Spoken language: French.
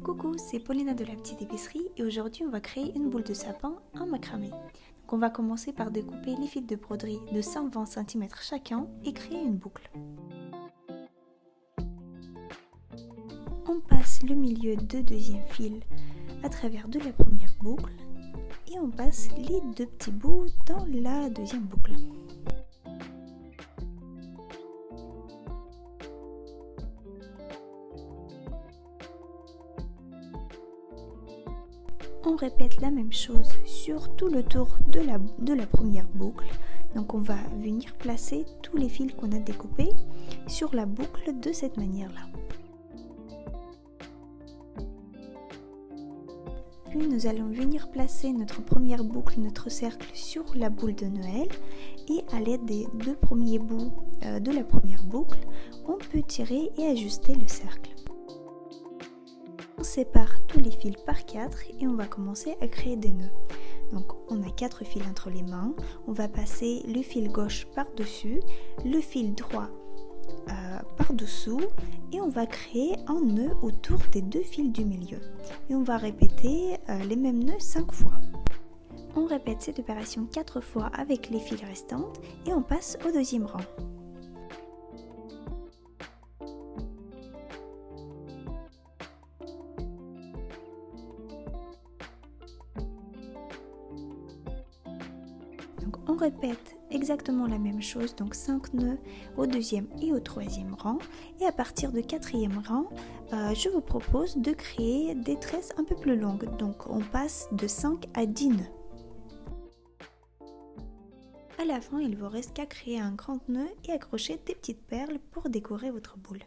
Coucou, c'est Paulina de la petite épicerie et aujourd'hui on va créer une boule de sapin en macramé. Donc on va commencer par découper les fils de broderie de 120 cm chacun et créer une boucle. On passe le milieu de deuxième fil à travers de la première boucle et on passe les deux petits bouts dans la deuxième boucle. On répète la même chose sur tout le tour de la première boucle. Donc on va venir placer tous les fils qu'on a découpés sur la boucle de cette manière-là. Puis nous allons venir placer notre première boucle, notre cercle sur la boule de Noël et à l'aide des deux premiers bouts de la première boucle, on peut tirer et ajuster le cercle. On sépare tous les fils par 4 et on va commencer à créer des nœuds. Donc on a 4 fils entre les mains, on va passer le fil gauche par-dessus, le fil droit par-dessous et on va créer un nœud autour des deux fils du milieu. Et on va répéter les mêmes nœuds 5 fois. On répète cette opération 4 fois avec les fils restants et on passe au deuxième rang. Donc on répète exactement la même chose, donc 5 nœuds au deuxième et au troisième rang. Et à partir du quatrième rang, je vous propose de créer des tresses un peu plus longues. Donc on passe de 5 à 10 nœuds. À la fin, il vous reste qu'à créer un grand nœud et accrocher des petites perles pour décorer votre boule.